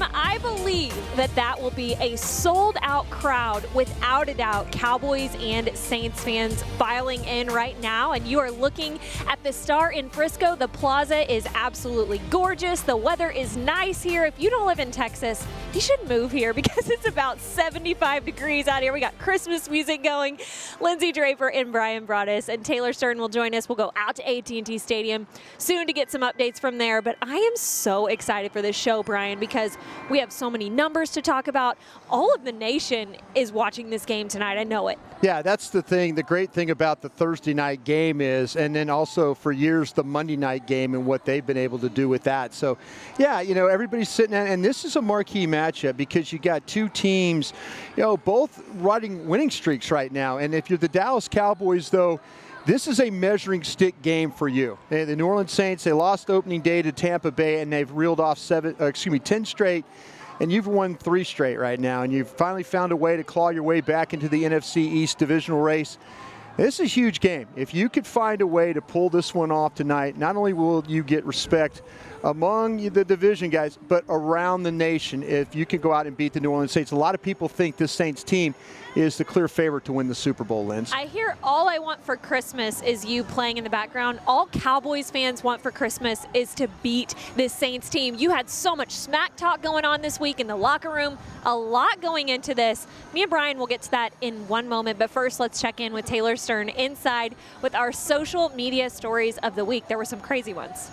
I believe that that will be a sold-out crowd, without a doubt. Cowboys and Saints fans filing in right now, and you are looking at the Star in Frisco. The plaza is absolutely gorgeous. The weather is nice here. If you don't live in Texas, you should move here because it's about 75 degrees out here. We got Christmas music going. Lindsay Draper and Brian Broaddus and Taylor Stern will join us. We'll go out to AT&T Stadium soon to get some updates from there. But I am so excited for this show, Brian, because we have so many numbers to talk about. All of the nation is watching this game tonight. I know it. Yeah, that's the thing. The great thing about the Thursday night game is, and then also for years, the Monday night game and what they've been able to do with that. So, yeah, you know, everybody's sitting at, and this is a marquee matchup because you got two teams, you know, both riding winning streaks right now. And if you're the Dallas Cowboys, though, this is a measuring stick game for you. The New Orleans Saints, they lost opening day to Tampa Bay, and they've reeled off 10 straight. And you've won 3 straight right now, and you've finally found a way to claw your way back into the NFC East divisional race. This is a huge game. If you could find a way to pull this one off tonight, not only will you get respect among the division guys, but around the nation if you can go out and beat the New Orleans Saints. A lot of people think this Saints team is the clear favorite to win the Super Bowl, Linz. I hear all I want for Christmas is you playing in the background. All Cowboys fans want for Christmas is to beat this Saints team. You had so much smack talk going on this week in the locker room. A lot going into this. Me and Brian will get to that in one moment, but first let's check in with Taylor Stern inside with our social media stories of the week. There were some crazy ones.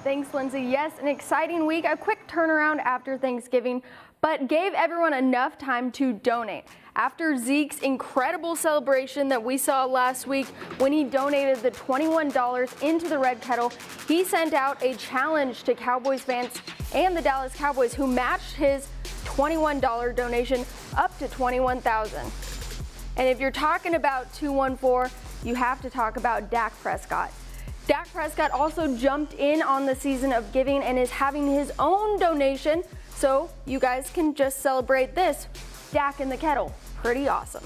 Thanks, Lindsay. Yes, an exciting week, a quick turnaround after Thanksgiving, but gave everyone enough time to donate. After Zeke's incredible celebration that we saw last week when he donated the $21 into the Red Kettle, he sent out a challenge to Cowboys fans and the Dallas Cowboys, who matched his $21 donation up to $21,000. And if you're talking about 214, you have to talk about Dak Prescott. Dak Prescott also jumped in on the season of giving and is having his own donation, so you guys can just celebrate this. Dak in the kettle. Pretty awesome.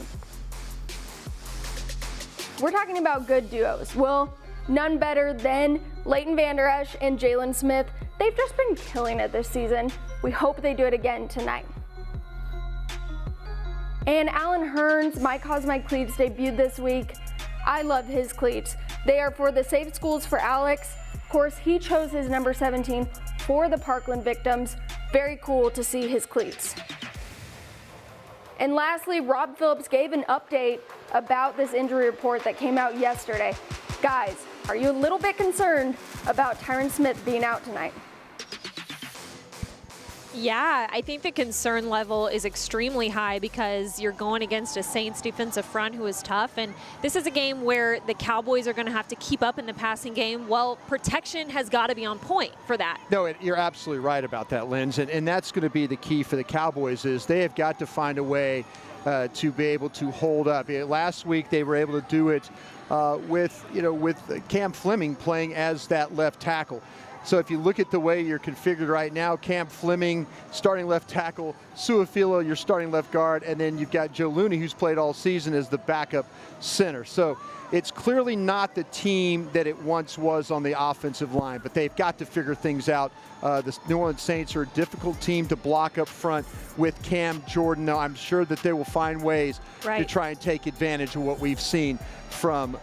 We're talking about good duos. Well, none better than Leighton Vander Esch and Jalen Smith. They've just been killing it this season. We hope they do it again tonight. And Alan Hearns, My Cause My Cleats, debuted this week. I love his cleats. They are for the Safe Schools for Alex. Of course, he chose his number 17 for the Parkland victims. Very cool to see his cleats. And lastly, Rob Phillips gave an update about this injury report that came out yesterday. Guys, are you a little bit concerned about Tyron Smith being out tonight? Yeah, I think the concern level is extremely high because you're going against a Saints defensive front who is tough. And this is a game where the Cowboys are going to have to keep up in the passing game. Well, protection has got to be on point for that. No, you're absolutely right about that, Linz. And that's going to be the key for the Cowboys is they have got to find a way to be able to hold up. Last week they were able to do it with Cam Fleming playing as that left tackle. So if you look at the way you're configured right now, Cam Fleming, starting left tackle, Suafilo, your starting left guard, and then you've got Joe Looney, who's played all season as the backup center. So it's clearly not the team that it once was on the offensive line, but they've got to figure things out. The New Orleans Saints are a difficult team to block up front with Cam Jordan. Now, I'm sure that they will find ways to try and take advantage of what we've seen from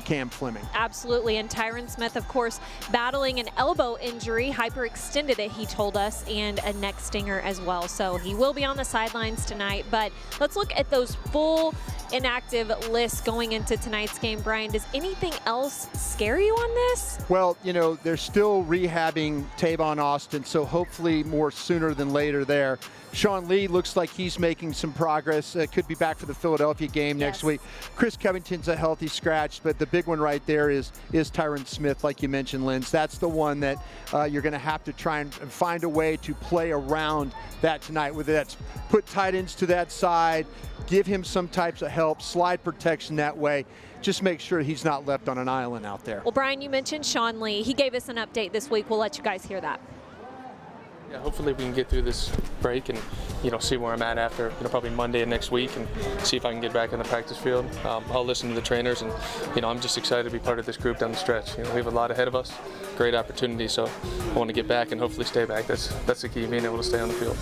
Cam Fleming. Absolutely, and Tyron Smith, of course, battling an elbow injury, hyperextended it, he told us, and a neck stinger as well. So he will be on the sidelines tonight, but let's look at those full inactive lists going into tonight's game. Brian, does anything else scare you on this? Well, you know, they're still rehabbing Tavon Austin, so hopefully more sooner than later there. Sean Lee looks like he's making some progress. Could be back for the Philadelphia game next week. Chris Covington's a healthy scratch, but the big one right there is Tyron Smith, like you mentioned, Linz. That's the one that you're going to have to try and find a way to play around that tonight, whether that's put tight ends to that side, give him some types of help, slide protection that way. Just make sure he's not left on an island out there. Well, Brian, you mentioned Sean Lee. He gave us an update this week. We'll let you guys hear that. Yeah, hopefully we can get through this break and, see where I'm at after, probably Monday of next week and see if I can get back in the practice field. I'll listen to the trainers and, I'm just excited to be part of this group down the stretch. We have a lot ahead of us, great opportunity, so I want to get back and hopefully stay back. That's the key, being able to stay on the field.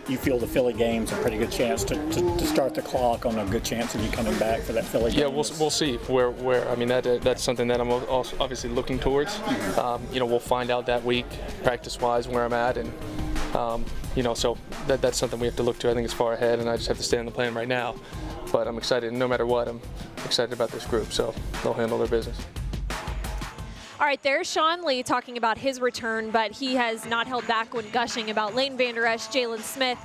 You feel the Philly game's a pretty good chance to start the clock on a good chance of you coming back for that Philly game? Yeah, we'll see where. I mean, that's something that I'm also obviously looking towards. We'll find out that week, practice-wise, where I'm at, and so that's something we have to look to. I think it's far ahead, and I just have to stay on the plan right now. But I'm excited, and no matter what, I'm excited about this group, so they'll handle their business. All right, there's Sean Lee talking about his return, but he has not held back when gushing about Leighton Vander Esch, Jalen Smith.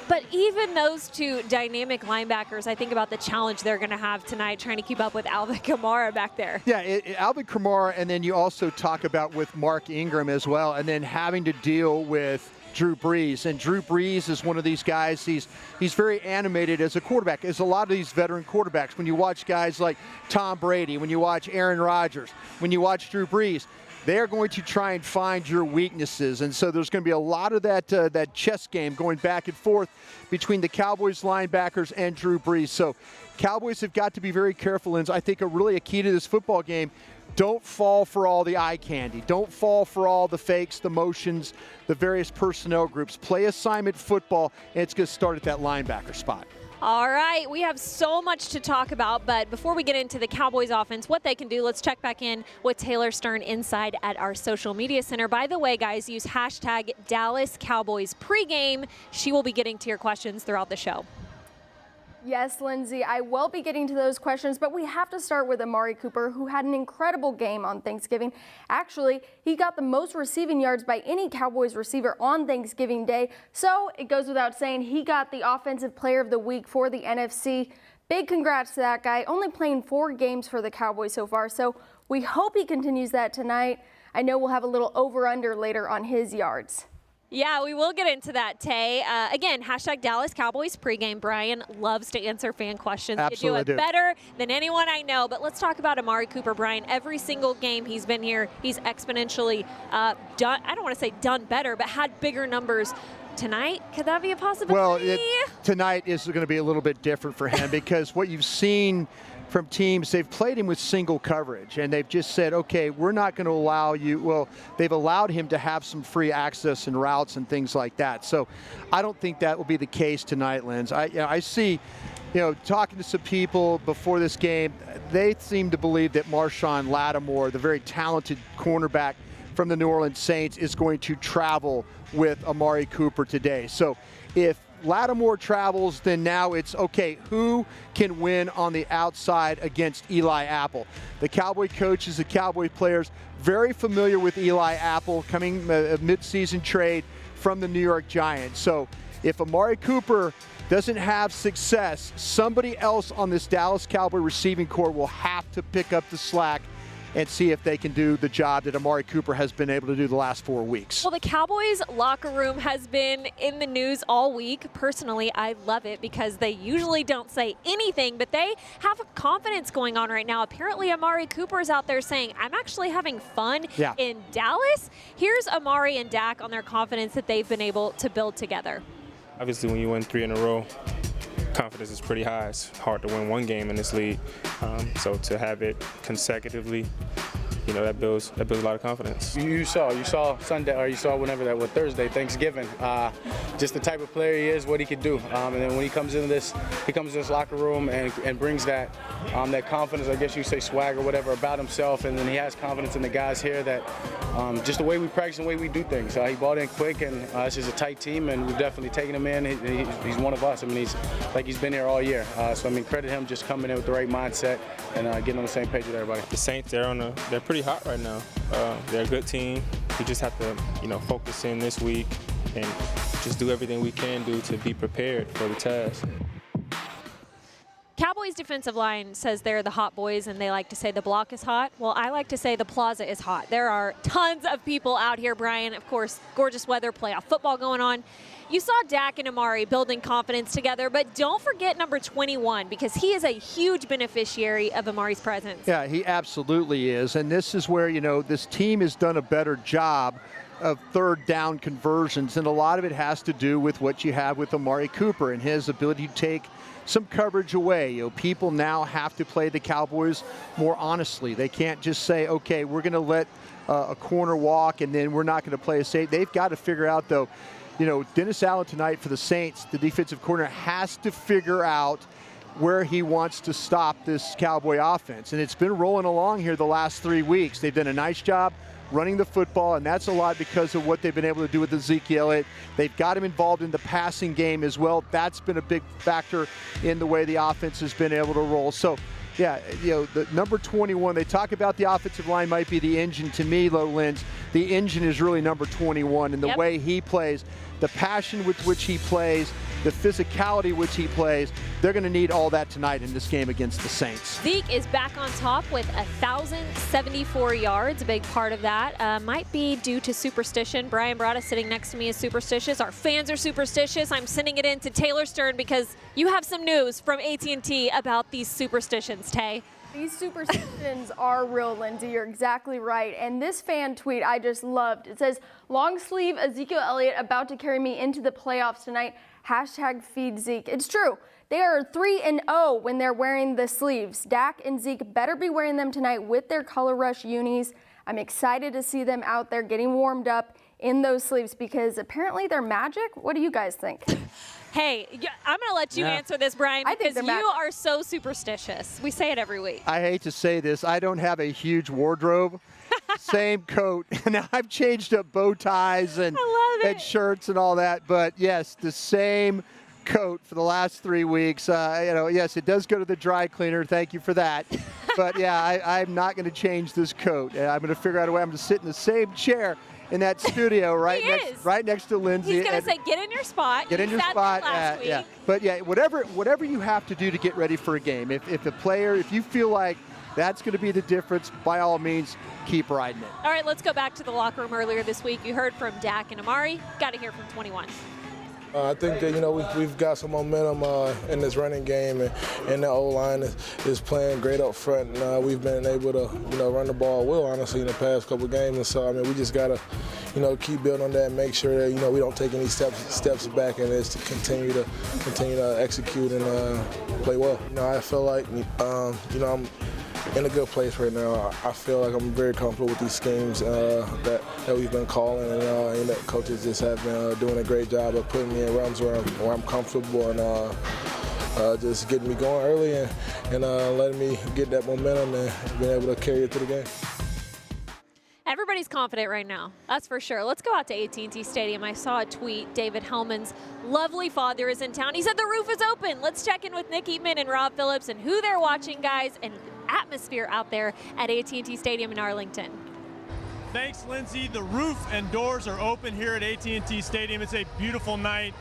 But even those two dynamic linebackers, I think about the challenge they're going to have tonight trying to keep up with ALVIN KAMARA back there. Yeah, ALVIN KAMARA, and then you also talk about with Mark Ingram as well, and then having to deal with Drew Brees. And Drew Brees is one of these guys, he's very animated as a quarterback, as a lot of these veteran quarterbacks. When you watch guys like Tom Brady, when you watch Aaron Rodgers, when you watch Drew Brees, they're going to try and find your weaknesses. And so there's going to be a lot of that chess game going back and forth between the Cowboys linebackers and Drew Brees. So Cowboys have got to be very careful, and I think a key to this football game, don't fall for all the eye candy. Don't fall for all the fakes, the motions, the various personnel groups. Play assignment football, and it's going to start at that linebacker spot. All right, we have so much to talk about, but before we get into the Cowboys offense, what they can do, let's check back in with Taylor Stern inside at our social media center. By the way, guys, use hashtag Dallas Cowboys pregame. She will be getting to your questions throughout the show. Yes, Lindsay, I will be getting to those questions, but we have to start with Amari Cooper, who had an incredible game on Thanksgiving. Actually, he got the most receiving yards by any Cowboys receiver on Thanksgiving Day, so it goes without saying he got the Offensive Player of the Week for the NFC. Big congrats to that guy, only playing 4 games for the Cowboys so far, so we hope he continues that tonight. I know we'll have a little over-under later on his yards. Yeah, we will get into that, Tay. Again, hashtag Dallas Cowboys pregame. Brian loves to answer fan questions. Absolutely you do it better than anyone I know. But let's talk about Amari Cooper, Brian. Every single game he's been here, he's exponentially done. I don't want to say done better, but had bigger numbers. Tonight, could that be a possibility? Well, tonight is going to be a little bit different for him because what you've seen from teams, they've played him with single coverage, and they've just said, okay, we're not going to allow you. Well, they've allowed him to have some free access and routes and things like that. So I don't think that will be the case tonight, Linz. I see, talking to some people before this game, they seem to believe that MARSHON LATTIMORE, the very talented cornerback from the New Orleans Saints, is going to travel with Amari Cooper today. So if Lattimore travels, then now it's, okay, who can win on the outside against Eli Apple? The Cowboy coaches, the Cowboy players, very familiar with Eli Apple, coming a midseason trade from the New York Giants. So if Amari Cooper doesn't have success, somebody else on this Dallas Cowboy receiving corps will have to pick up the slack and see if they can do the job that Amari Cooper has been able to do the last 4 weeks. Well, the Cowboys locker room has been in the news all week. Personally, I love it because they usually don't say anything, but they have confidence going on right now. Apparently, Amari Cooper is out there saying, I'm actually having fun in Dallas. Here's Amari and Dak on their confidence that they've been able to build together. Obviously, when you win 3 in a row, confidence is pretty high. It's hard to win 1 game in this league, so to have it consecutively, that builds a lot of confidence. You saw Sunday, or you saw Thursday, Thanksgiving. Just the type of player he is, what he could do, and then when he comes into this locker room and brings that confidence, I guess you say swag or whatever about himself, and then he has confidence in the guys here that just the way we practice and the way we do things. He bought in quick, and this is a tight team, and we've definitely taken him in. He's one of us. I mean, he's been here all year. So I mean, credit him just coming in with the right mindset and getting on the same page with everybody. The Saints, they're pretty hot right now. They're a good team. We just have to, focus in this week and just do everything we can do to be prepared for the task. Cowboys defensive line says they're the hot boys, and they like to say the block is hot. Well, I like to say the plaza is hot. There are tons of people out here, Brian. Of course, gorgeous weather, playoff football going on. You saw Dak and Amari building confidence together, but don't forget number 21 because he is a huge beneficiary of Amari's presence. Yeah, he absolutely is. And this is where, this team has done a better job of third down conversions, and a lot of it has to do with what you have with Amari Cooper and his ability to take some coverage away. You know, people now have to play the Cowboys more honestly. They can't just say, okay, we're going to let a corner walk and then we're not going to play a safe. They've got to figure out, though, you know, Dennis Allen tonight for the Saints, the defensive coordinator, has to figure out where he wants to stop this Cowboy offense. And it's been rolling along here the last 3 weeks. They've done a nice job running the football, and that's a lot because of what they've been able to do with Ezekiel Elliott. They've got him involved in the passing game as well. That's been a big factor in the way the offense has been able to roll. So, yeah, you know, the number 21, they talk about the offensive line might be the engine. To me, Lowlands, the engine is really number 21, and the way he plays, the passion with which he plays, the physicality which he plays, they're going to need all that tonight in this game against the Saints. Zeke is back on top with 1,074 yards. A big part of that might be due to superstition. Brian Brada sitting next to me is superstitious. Our fans are superstitious. I'm sending it in to Taylor Stern because you have some news from AT&T about these superstitions, Tay. These superstitions are real, Lindsay. You're exactly right. And this fan tweet I just loved. It says, long sleeve Ezekiel Elliott about to carry me into the playoffs tonight. #feed Zeke. It's true. They are 3-0 when they're wearing the sleeves. Dak and Zeke better be wearing them tonight with their Color Rush unis. I'm excited to see them out there getting warmed up in those sleeves because apparently they're magic. What do you guys think? Hey, I'm going to let you answer this, Brian, because you magic. are so superstitious. We say it every week. I hate to say this. I don't have a huge wardrobe. Same coat. Now I've changed up bow ties and shirts and all that, but yes, the same coat for the last 3 weeks. You know, yes, it does go to the dry cleaner. Thank you for that. But yeah, I'm not going to change this coat. I'm going to figure out a way. I'm going to sit in the same chair in that studio right next to Lindsay. He's going to say, get in your spot. Get in your spot. Yeah. But yeah, whatever you have to do to get ready for a game. If a player, if you feel like that's going to be the difference, by all means, keep riding it. All right, let's go back to the locker room earlier this week. You heard from Dak and Amari. Got to hear from 21. I think that, you know, we've got some momentum in this running game, and the O-line is playing great up front. And we've been able to, you know, run the ball well, honestly, in the past couple of games. And so, I mean, we just got to, you know, keep building on that and make sure that, you know, we don't take any steps back, and it's to continue to execute and play well. You know, I feel like, you know, I'm in a good place right now. I feel like I'm very comfortable with these schemes that we've been calling, and that coaches just have been doing a great job of putting me in realms where I'm comfortable and just getting me going early and letting me get that momentum and being able to carry it to the game. Everybody's confident right now, that's for sure. Let's go out to AT&T Stadium. I saw a tweet. David Hellman's lovely father is in town. He said the roof is open. Let's check in with Nick Eatman and Rob Phillips and who they're watching, guys, and atmosphere out there at AT&T Stadium in Arlington. Thanks, Lindsay. The roof and doors are open here at AT&T Stadium. It's a beautiful night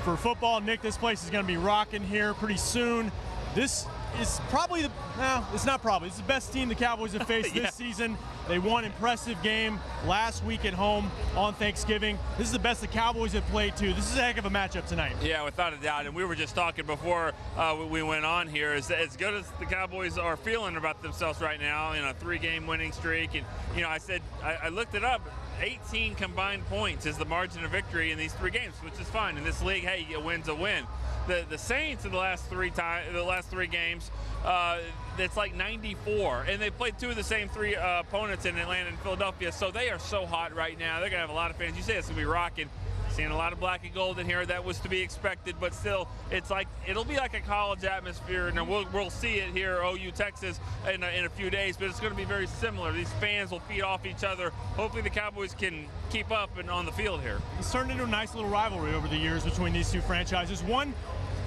for football. Nick, this place is going to be rocking here pretty soon. This is probably it's not probably. It's the best team the Cowboys have faced this season. They won an impressive game last week at home on Thanksgiving. This is the best the Cowboys have played, too. This is a heck of a matchup tonight. Yeah, without a doubt. And we were just talking before we went on here. As good as the Cowboys are feeling about themselves right now in a 3-game winning streak. And, you know, I said, I looked it up. 18 combined points is the margin of victory in these 3 games, which is fine. In this league, hey, a win's a win. The Saints in the last 3 games, it's like 94, and they played 2 of the same 3 opponents in Atlanta and Philadelphia, so they are so hot right now. They're gonna have a lot of fans. You say it's gonna be rocking. Seeing a lot of black and gold in here. That was to be expected, but still, it's like it'll be like a college atmosphere. And we'll see it here, OU Texas, in a few days. But it's going to be very similar. These fans will feed off each other. Hopefully, the Cowboys can keep up and on the field here. It's turned into a nice little rivalry over the years between these 2 franchises. One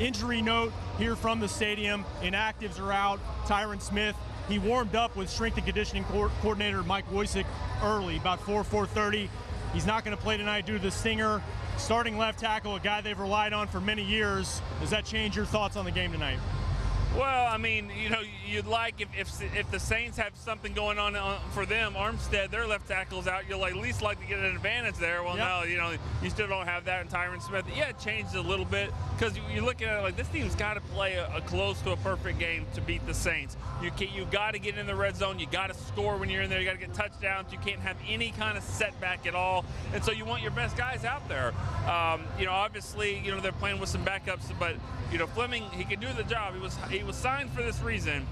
injury note here from the stadium: inactives are out. Tyron Smith, he warmed up with strength and conditioning coordinator Mike Wojcik early, about 4:30. He's not going to play tonight due to the stinger. Starting left tackle, a guy they've relied on for many years. Does that change your thoughts on the game tonight? Well, I mean, you know, you'd like if the Saints have something going on for them, Armstead, their left tackle's out, you'll at least like to get an advantage there. Well, no, you know, you still don't have that in Tyron Smith. Yeah, it changed a little bit because you're looking at it like this team's got to play a close to a perfect game to beat the Saints. You got to get in the red zone. You got to score when you're in there. You got to get touchdowns. You can't have any kind of setback at all. And so you want your best guys out there. You know, obviously, you know, they're playing with some backups, but you know, Fleming, he can do the job. He was signed for this reason.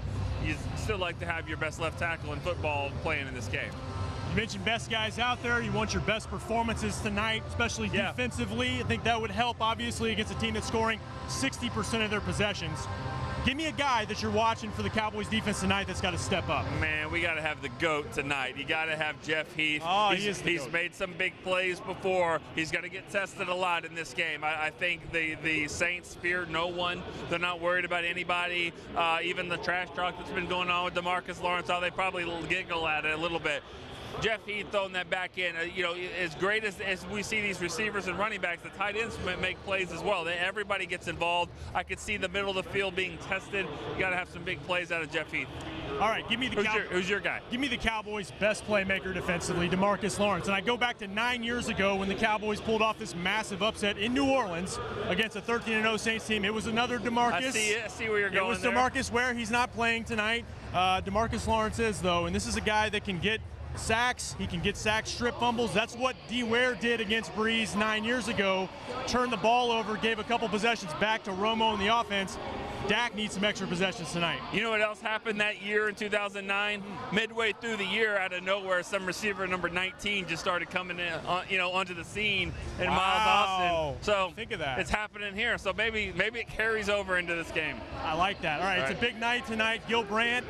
You still like to have your best left tackle in football playing in this game. You mentioned best guys out there. You want your best performances tonight, especially defensively. I think that would help, obviously, against a team that's scoring 60% of their possessions. Give me a guy that you're watching for the Cowboys defense tonight that's got to step up. Man, we got to have the GOAT tonight. You got to have Jeff Heath. Oh, he's made some big plays before. He's going to get tested a lot in this game. I think the Saints fear no one. They're not worried about anybody. Even the trash talk that's been going on with DeMarcus Lawrence, they probably giggle at it a little bit. Jeff Heath throwing that back in, you know, as great as we see these receivers and running backs, the tight ends make plays as well. Everybody gets involved. I could see the middle of the field being tested. You got to have some big plays out of Jeff Heath. All right, give me the who's your guy? Give me the Cowboys' best playmaker defensively, DeMarcus Lawrence. And I go back to 9 years ago when the Cowboys pulled off this massive upset in New Orleans against a 13-0 Saints team. It was another DeMarcus. I see where you're going. It was DeMarcus where he's not playing tonight. DeMarcus Lawrence is, though, and this is a guy that can get sacks. He can get sacks, strip fumbles. That's what D. Ware did against Breeze 9 years ago. Turned the ball over, gave a couple possessions back to Romo in the offense. Dak needs some extra possessions tonight. You know what else happened that year in 2009? Midway through the year, out of nowhere, some receiver number 19 just started coming in, you know, onto the scene in Miles Austin. So think of that. It's happening here. So maybe it carries over into this game. I like that. All right, it's a big night tonight. Gil Brandt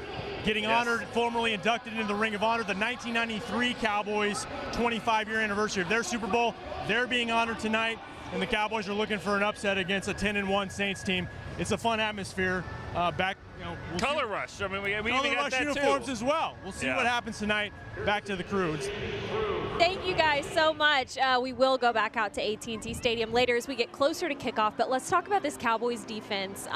getting honored, formally inducted into the Ring of Honor. The 1993 Cowboys 25-year anniversary of their Super Bowl. They're being honored tonight, and the Cowboys are looking for an upset against a 10-1 Saints team. It's a fun atmosphere. Color rush. I mean, we even got that uniforms too. as well. We'll see what happens tonight. Back to the crew. Thank you guys so much. We will go back out to AT&T Stadium later as we get closer to kickoff, but let's talk about this Cowboys defense.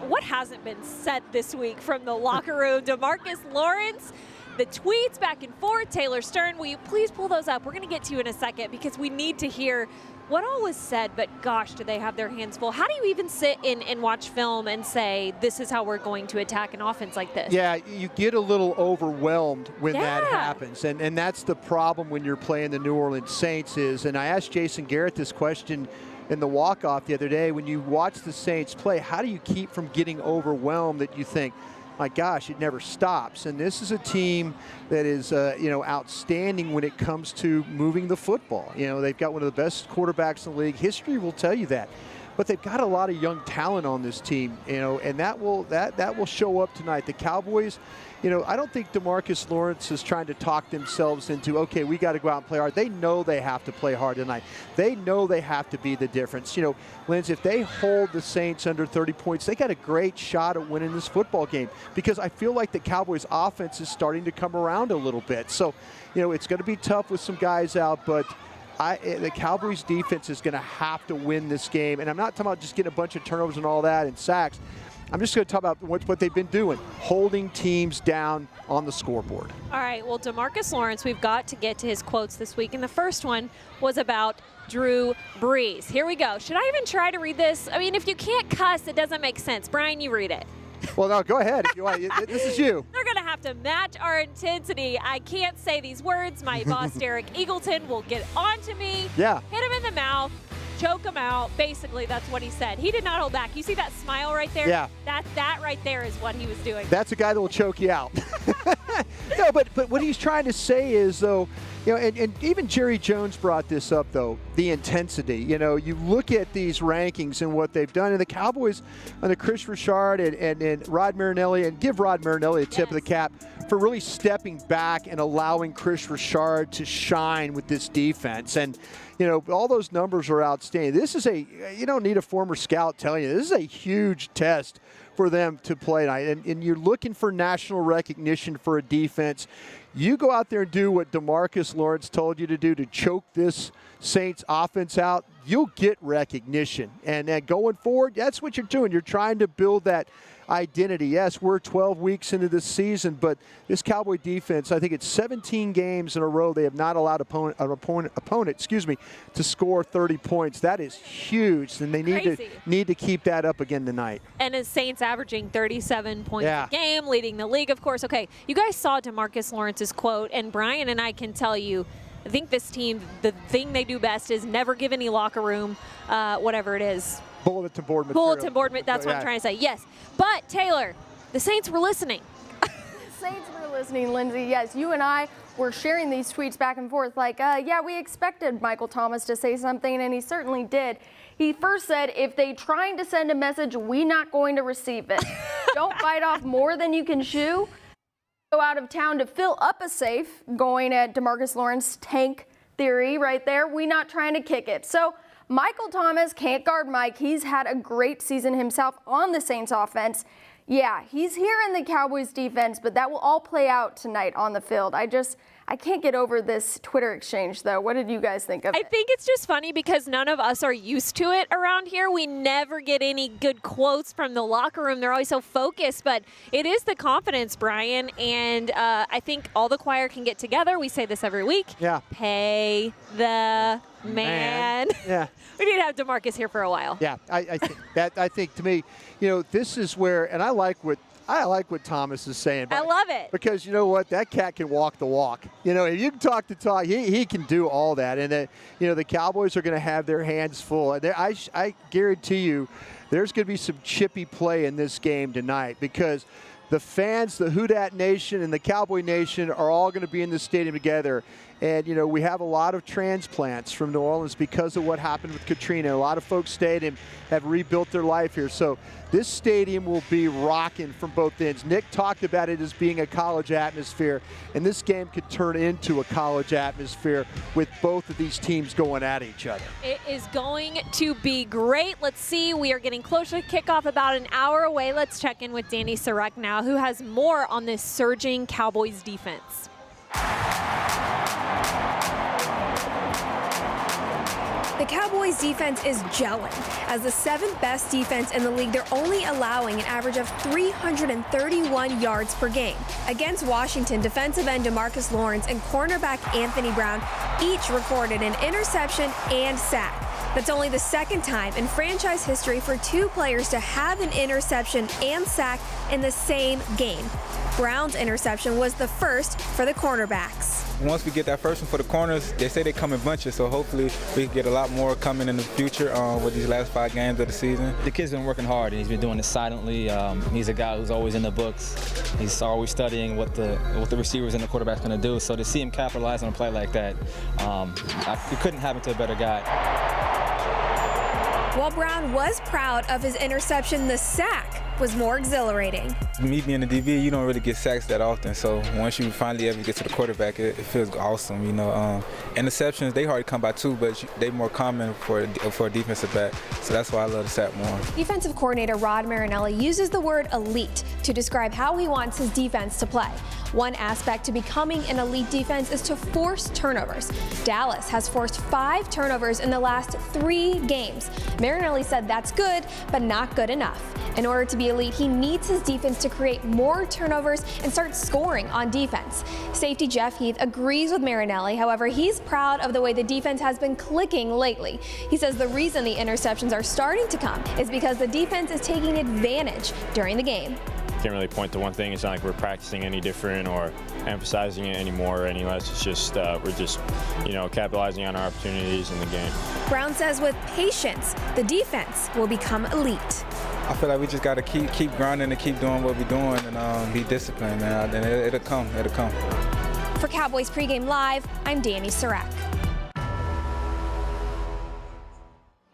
What hasn't been said this week from the locker room? DeMarcus Lawrence, the tweets back and forth. Taylor Stern, will you please pull those up? We're going to get to you in a second because we need to hear what all was said, but gosh, do they have their hands full. How do you even sit and watch film and say, this is how we're going to attack an offense like this? Yeah, you get a little overwhelmed when that happens, and that's the problem when you're playing the New Orleans Saints is, and I asked Jason Garrett this question in the walk-off the other day, when you watch the Saints play, how do you keep from getting overwhelmed that you think, my gosh, it never stops? And this is a team that is, you know, outstanding when it comes to moving the football. You know, they've got one of the best quarterbacks in the league. History will tell you that. But they've got a lot of young talent on this team, you know, and that will show up tonight. The Cowboys, you know, I don't think DeMarcus Lawrence is trying to talk themselves into, okay, we got to go out and play hard. They know they have to play hard tonight. They know they have to be the difference. You know, Linz, if they hold the Saints under 30 points, they got a great shot at winning this football game because I feel like the Cowboys offense is starting to come around a little bit. So, you know, it's going to be tough with some guys out, but the Cowboys defense is going to have to win this game. And I'm not talking about just getting a bunch of turnovers and all that and sacks. I'm just going to talk about what they've been doing, holding teams down on the scoreboard. All right, well, DeMarcus Lawrence, we've got to get to his quotes this week. And the first one was about Drew Brees. Here we go. Should I even try to read this? I mean, if you can't cuss, it doesn't make sense. Brian, you read it. Well, no, go ahead if you want. This is you. They're going to have to match our intensity. I can't say these words. My boss, Derek Eagleton, will get on to me. Yeah. Hit him in the mouth. Choke him out. Basically, that's what he said. He did not hold back. You see that smile right there? Yeah. That right there is what he was doing. That's a guy that will choke you out. No, but what he's trying to say is, though, you know, and even Jerry Jones brought this up, though, the intensity. You know, you look at these rankings and what they've done, and the Cowboys under Chris Richard and Rod Marinelli, and give Rod Marinelli a tip of the cap for really stepping back and allowing Chris Richard to shine with this defense. And, you know, all those numbers are outstanding. This is you don't need a former scout telling you, this is a huge test for them to play tonight. And you're looking for national recognition for a defense. You go out there and do what DeMarcus Lawrence told you to do to choke this Saints offense out, you'll get recognition. And then going forward, that's what you're doing. You're trying to build that identity. Yes, we're 12 weeks into this season, but this Cowboy defense, I think it's 17 games in a row they have not allowed an opponent, to score 30 points. That is huge, and they need to keep that up again tonight. And as Saints averaging 37 points a game, leading the league, of course. Okay, you guys saw DeMarcus Lawrence's quote, and Brian and I can tell you, I think this team, the thing they do best is never give any locker room, whatever it is. Bulletin board material. Bulletin board, that's what I'm trying to say, yes. But, Taylor, the Saints were listening. Saints were listening, Lindsay. Yes, you and I were sharing these tweets back and forth like, yeah, we expected Michael Thomas to say something, and he certainly did. He first said, if they trying to send a message, we not going to receive it. Don't bite off more than you can chew. Go out of town to fill up a safe, going at DeMarcus Lawrence tank theory right there. We not trying to kick it. So Michael Thomas can't guard Mike. He's had a great season himself on the Saints offense. Yeah, he's here in the Cowboys defense, but that will all play out tonight on the field. I can't get over this Twitter exchange, though. What did you guys think of it? I think it's just funny because none of us are used to it around here. We never get any good quotes from the locker room. They're always so focused, but it is the confidence, Brian, and I think all the choir can get together. We say this every week. Yeah. Pay the man. Yeah. We need to have DeMarcus here for a while. Yeah, I think to me, you know, this is where, and I like what Thomas is saying. I love it. Because you know what? That cat can walk the walk. You know, if you can talk the talk, he can do all that. And, you know, the Cowboys are going to have their hands full. And I guarantee you there's going to be some chippy play in this game tonight because the fans, the Who Dat Nation and the Cowboy Nation are all going to be in the stadium together. And, you know, we have a lot of transplants from New Orleans because of what happened with Katrina. A lot of folks stayed and have rebuilt their life here. So this stadium will be rocking from both ends. Nick talked about it as being a college atmosphere, and this game could turn into a college atmosphere with both of these teams going at each other. It is going to be great. Let's see. We are getting closer to kickoff, about an hour away. Let's check in with Danny Sarek now, who has more on this surging Cowboys defense. The Cowboys defense is gelling. As the 7th best defense in the league, they're only allowing an average of 331 yards per game. Against Washington, defensive end DeMarcus Lawrence and cornerback Anthony Brown each recorded an interception and sack. That's only the second time in franchise history for two players to have an interception and sack in the same game. Brown's interception was the first for the cornerbacks. Once we get that first one for the corners, they say they come in bunches, so hopefully we can get a lot more coming in the future with these last 5 games of the season. The kid's been working hard, and he's been doing it silently. He's a guy who's always in the books. He's always studying what the receivers and the quarterback's going to do. So to see him capitalize on a play like that, we couldn't happen to a better guy. While Brown was proud of his interception, the sack was more exhilarating. Me being a DB, you don't really get sacks that often, so once you finally ever get to the quarterback, it feels awesome, you know. Interceptions, they hard to come by too, but they more common for a defensive back, so that's why I love the sack more. Defensive coordinator Rod Marinelli uses the word elite to describe how he wants his defense to play. One aspect to becoming an elite defense is to force turnovers. Dallas has forced 5 turnovers in the last 3 games. Marinelli said that's good, but not good enough. In order to be elite, he needs his defense to create more turnovers and start scoring on defense. Safety Jeff Heath agrees with Marinelli. However, he's proud of the way the defense has been clicking lately. He says the reason the interceptions are starting to come is because the defense is taking advantage during the game. Can't really point to one thing. It's not like we're practicing any different or emphasizing it anymore or any less. It's just we're just, you know, capitalizing on our opportunities in the game. Brown says with patience, the defense will become elite. I feel like we just got to keep grinding and keep doing what we're doing and be disciplined, man. And it'll come. It'll come. For Cowboys Pregame Live, I'm Danny Sarek.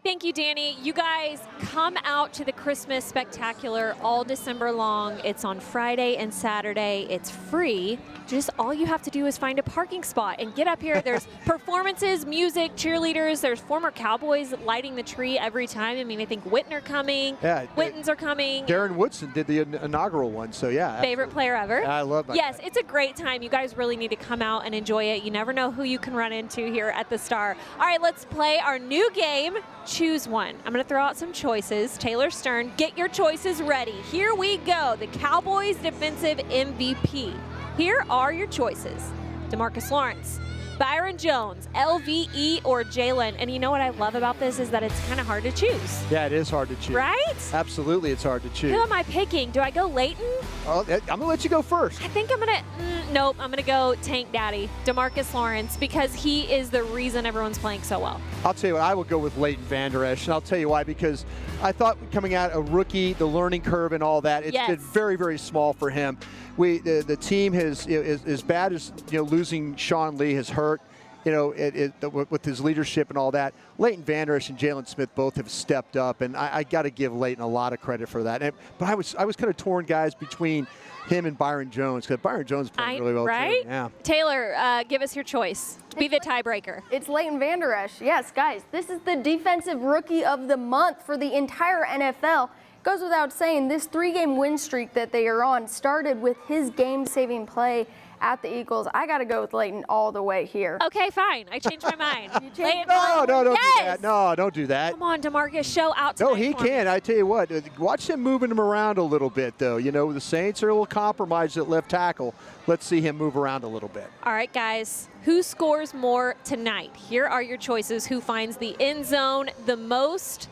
Thank you, Danny. You guys come out to the Christmas Spectacular all December long. It's on Friday and Saturday. It's free. Just all you have to do is find a parking spot and get up here. There's performances, music, cheerleaders. There's former Cowboys lighting the tree every time. I mean, I think Whitner coming. Yeah, Wittens are coming. Darren Woodson did the inaugural one, so yeah. Favorite player ever? I love that. Yes, it's a great time. You guys really need to come out and enjoy it. You never know who you can run into here at the Star. All right, let's play our new game. Choose one. I'm going to throw out some choices. Taylor Stern, get your choices ready. Here we go. The Cowboys defensive MVP. Here are your choices. DeMarcus Lawrence, Byron Jones, LVE, or Jalen. And you know what I love about this is that it's kind of hard to choose. Yeah, it is hard to choose. Right? Absolutely, it's hard to choose. Who am I picking? Do I go Leighton? Oh, I'm going to let you go first. I think I'm going to, nope, I'm going to go Tank Daddy, DeMarcus Lawrence, because he is the reason everyone's playing so well. I'll tell you what, I will go with Leighton Vander Esch, and I'll tell you why, because I thought coming out a rookie, the learning curve and all that, it's been very, very small for him. The team has, as bad as losing Sean Lee has hurt, with his leadership and all that. Leighton Vander Esch and Jalen Smith both have stepped up, and I got to give Leighton a lot of credit for that. But I was kind of torn, guys, between him and Byron Jones, because Byron Jones played really well right? too. Yeah. Taylor, give us your choice. Be the tiebreaker. It's Leighton Vander Esch. Yes, guys, this is the Defensive Rookie of the Month for the entire NFL. Goes without saying, this 3-game win streak that they are on started with his game-saving play at the Eagles. I got to go with Leighton all the way here. Okay, fine. I changed my mind. No, don't do that. No, don't do that. Come on, DeMarcus, show out tonight. No, he can. I tell you what, watch him moving him around a little bit, though. The Saints are a little compromised at left tackle. Let's see him move around a little bit. All right, guys. Who scores more tonight? Here are your choices. Who finds the end zone the most?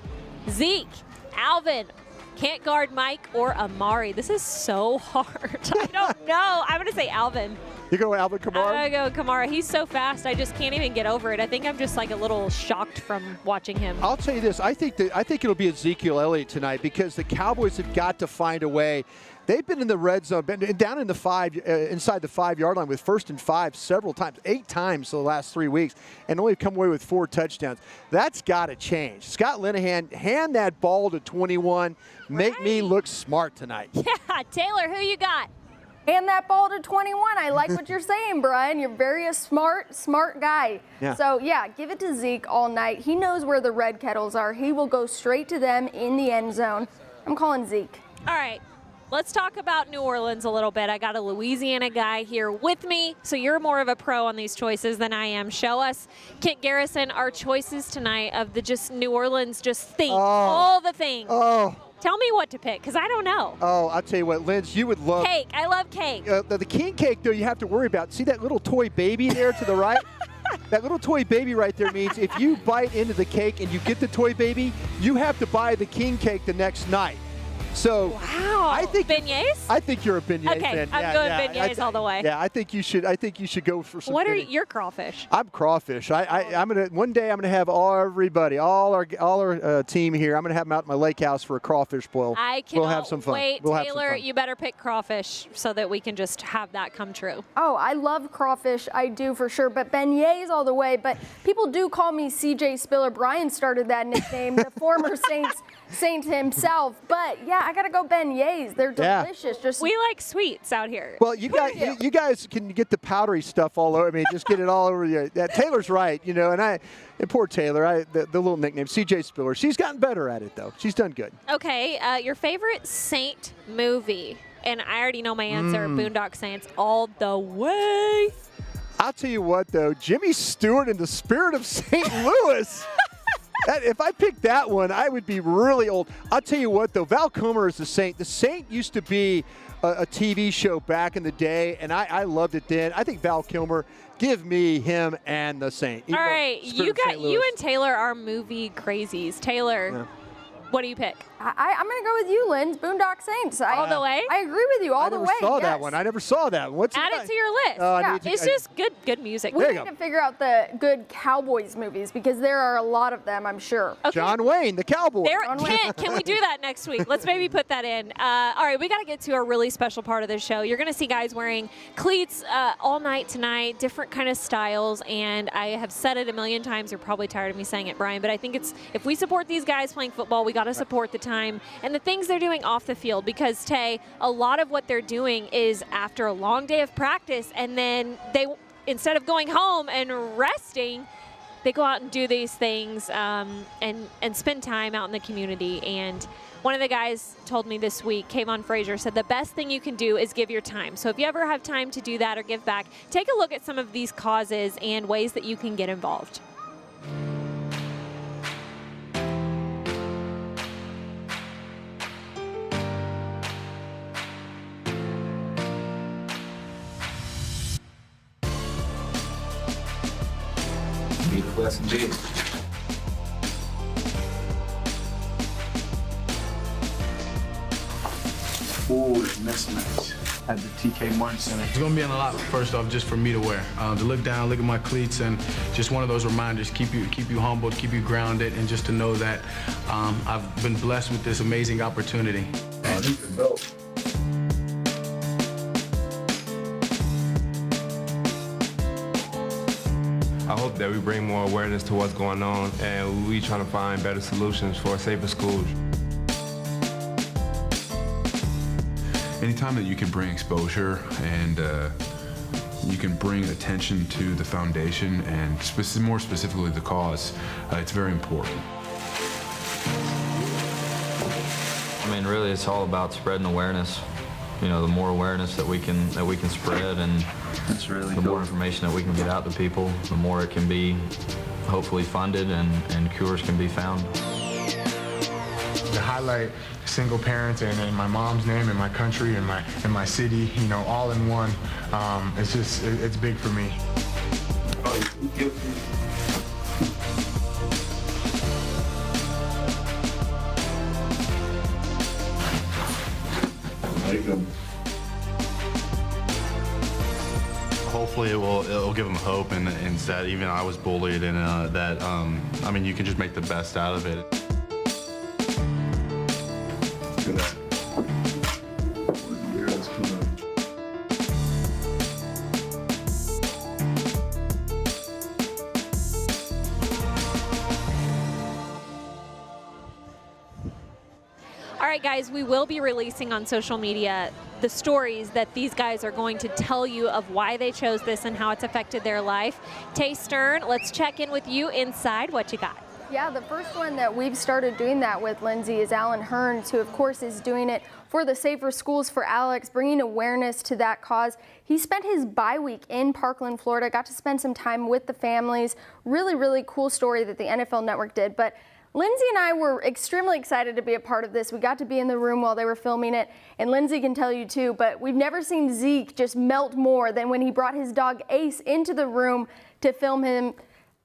Zeke, Alvin, can't guard Mike, or Amari. This is so hard. I don't know. I'm going to say Alvin. You go Alvin Kamara? I'm going to go Kamara. He's so fast, I just can't even get over it. I think I'm just like a little shocked from watching him. I'll tell you this. I think it'll be Ezekiel Elliott tonight, because the Cowboys have got to find a way. They've been in the red zone, been down in the inside the 5-yard line with 1st and 5 several times, 8 times the last 3 weeks, and only come away with 4 touchdowns. That's got to change. Scott Linehan, hand that ball to 21. Make me look smart tonight. Yeah, Taylor, who you got? Hand that ball to 21. I like what you're saying, Brian. You're very smart guy. Yeah. So, yeah, give it to Zeke all night. He knows where the red kettles are. He will go straight to them in the end zone. I'm calling Zeke. All right. Let's talk about New Orleans a little bit. I got a Louisiana guy here with me, so you're more of a pro on these choices than I am. Show us, Kent Garrison, our choices tonight of the just New Orleans theme, all the things. Oh. Tell me what to pick, because I don't know. Oh, I'll tell you what, Linz, you would love. Cake. I love cake. The king cake, though, you have to worry about. See that little toy baby there to the right? That little toy baby right there means if you bite into the cake and you get the toy baby, you have to buy the king cake the next night. So wow, I think beignets. I think you're a beignet fan. Okay, I'm going beignets all the way. Yeah, I think you should go for some. What are your crawfish? I'm crawfish. I'm gonna one day I'm gonna have all our team here. I'm gonna have them out at my lake house for a crawfish boil. I cannot we'll have some fun. Wait, we'll Taylor, you better pick crawfish so that we can just have that come true. Oh, I love crawfish. I do for sure, but beignets all the way. But people do call me CJ Spiller. Brian started that nickname, the former Saint himself. But yeah, I gotta go beignets. They're delicious. We like sweets out here. Well, you guys can get the powdery stuff all over. I mean, just get it all over you. Yeah, Taylor's right, and poor Taylor. The little nickname, CJ Spiller. She's gotten better at it though. She's done good. Okay, your favorite Saint movie, and I already know my answer. Boondock Saints all the way. I'll tell you what though, Jimmy Stewart in the Spirit of St. Louis. If I picked that one, I would be really old. I'll tell you what, though, Val Kilmer is the Saint. The Saint used to be a TV show back in the day, and I loved it then. I think Val Kilmer, give me him and the Saint. All right, you and Taylor are movie crazies. Taylor, What do you pick? I'm going to go with you, Lynn. Boondock Saints. All the way? I agree with you all the way. I never saw that one. I never saw that one. What's Add it to your list. It's just good music. We need to figure out the good Cowboys movies because there are a lot of them, I'm sure. Okay. John Wayne, the Cowboy. Can we do that next week? Let's maybe put that in. All right, we got to get to a really special part of the show. You're going to see guys wearing cleats all night tonight, different kind of styles, and I have said it a million times. You're probably tired of me saying it, Brian, but I think if we support these guys playing football, we got to support the time and the things they're doing off the field because, Tay, a lot of what they're doing is after a long day of practice, and then they, instead of going home and resting, they go out and do these things and spend time out in the community. And one of the guys told me this week, Kayvon Frazier, said the best thing you can do is give your time. So if you ever have time to do that or give back, take a look at some of these causes and ways that you can get involved. Yes, indeed. Ooh, mismatch at the TK Martin Center. It's going to be a lot, first off, just for me to wear. To look down, look at my cleats, and just one of those reminders, keep you humble, keep you grounded, and just to know that I've been blessed with this amazing opportunity. Man, these are dope. I hope that we bring more awareness to what's going on and we trying to find better solutions for safer schools. Anytime that you can bring exposure and you can bring attention to the foundation and more specifically the cause, it's very important. I mean, really, it's all about spreading awareness. You know, the more awareness that we can spread, and that's really the more information that we can get out to people, the more it can be hopefully funded and cures can be found. To highlight single parents and my mom's name and my country and my city, you know, all in one, it's big for me. Hopefully it'll give them hope and that even I was bullied and that I mean, you can just make the best out of it. All right, guys, we will be releasing on social media the stories that these guys are going to tell you of why they chose this and how it's affected their life. Tay Stern, let's check in with you inside. What you got? Yeah, the first one that we've started doing that with, Lindsay, is Alan Hearns, who of course is doing it for the Safer Schools for Alex, bringing awareness to that cause. He spent his bye week in Parkland, Florida, got to spend some time with the families. Really, really cool story that the NFL Network did. But Lindsay and I were extremely excited to be a part of this. We got to be in the room while they were filming it, and Lindsay can tell you too, but we've never seen Zeke just melt more than when he brought his dog Ace into the room to film him.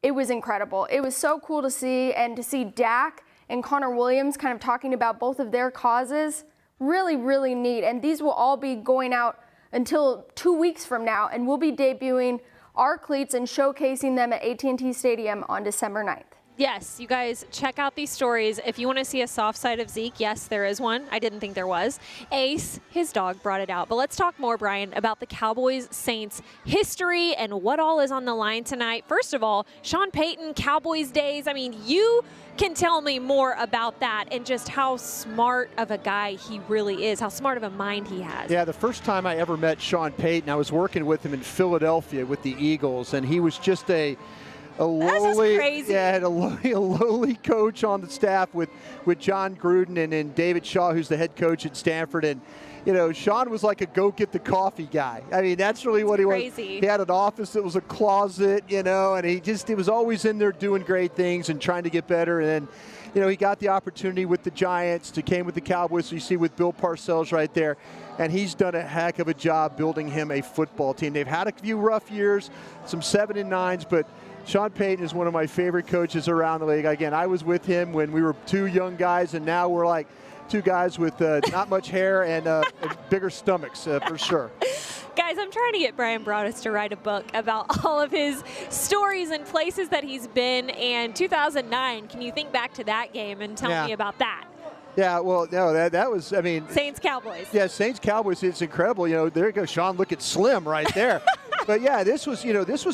It was incredible. It was so cool to see, and to see Dak and Connor Williams kind of talking about both of their causes. Really, really neat, and these will all be going out until 2 weeks from now, and we'll be debuting our cleats and showcasing them at AT&T Stadium on December 9th. Yes, you guys check out these stories. If you want to see a soft side of Zeke, yes, there is one. I didn't think there was. Ace, his dog, brought it out. But let's talk more, Brian, about the Cowboys-Saints history and what all is on the line tonight. First of all, Sean Payton, Cowboys days. I mean, you can tell me more about that and just how smart of a guy he really is, how smart of a mind he has. Yeah, the first time I ever met Sean Payton, I was working with him in Philadelphia with the Eagles, and he was just a lowly, a lowly coach on the staff with John Gruden and David Shaw, who's the head coach at Stanford. And, you know, Sean was like a go-get-the-coffee guy. I mean, that's really what he was. He had an office that was a closet, you know, and he was always in there doing great things and trying to get better. And then, you know, he got the opportunity with the Giants, came with the Cowboys, so you see with Bill Parcells right there. And he's done a heck of a job building him a football team. They've had a few rough years, some 7-9s, but Sean Payton is one of my favorite coaches around the league. Again, I was with him when we were 2 young guys, and now we're like 2 guys with not much hair and bigger stomachs for sure. Guys, I'm trying to get Brian Broaddus to write a book about all of his stories and places that he's been. And 2009, can you think back to that game and tell me about that? Yeah, well, no, that was, I mean. Saints Cowboys. Yeah, Saints Cowboys, it's incredible. You know, there you go, Sean, look at Slim right there. But yeah, this was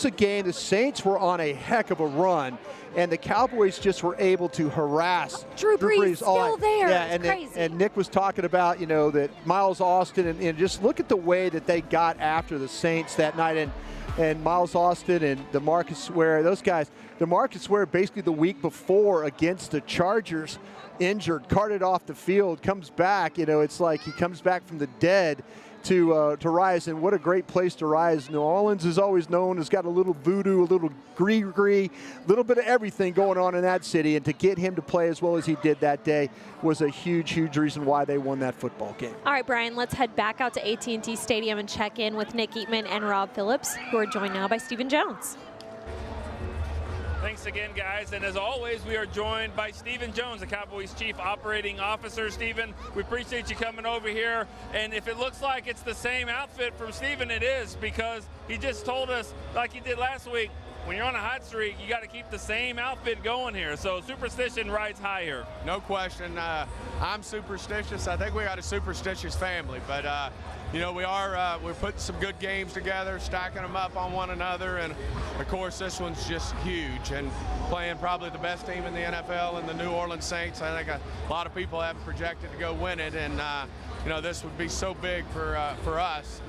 a game, the Saints were on a heck of a run, and the Cowboys just were able to harass Drew Brees still there. Yeah, it's crazy. And Nick was talking about, that Miles Austin, and just look at the way that they got after the Saints that night, and Miles Austin and DeMarcus Ware, those guys. DeMarcus Ware basically the week before against the Chargers, injured, carted off the field, comes back. It's like he comes back from the dead to rise, and what a great place to rise. New Orleans is always known as got a little voodoo, a little gree-gree, a little bit of everything going on in that city, and to get him to play as well as he did that day was a huge, huge reason why they won that football game. All right, Brian, let's head back out to AT&T Stadium and check in with Nick Eatman and Rob Phillips, who are joined now by Stephen Jones. Thanks again, guys. And as always, we are joined by Stephen Jones, the Cowboys Chief Operating Officer. Stephen, we appreciate you coming over here. And if it looks like it's the same outfit from Stephen, it is, because he just told us, like he did last week, when you're on a hot streak, you got to keep the same outfit going here. So superstition rides high here. No question. I'm superstitious. I think we got a superstitious family, but we're putting some good games together, stacking them up on one another, and of course this one's just huge, and playing probably the best team in the NFL and the New Orleans Saints. I think a lot of people have projected to go win it, and this would be so big for us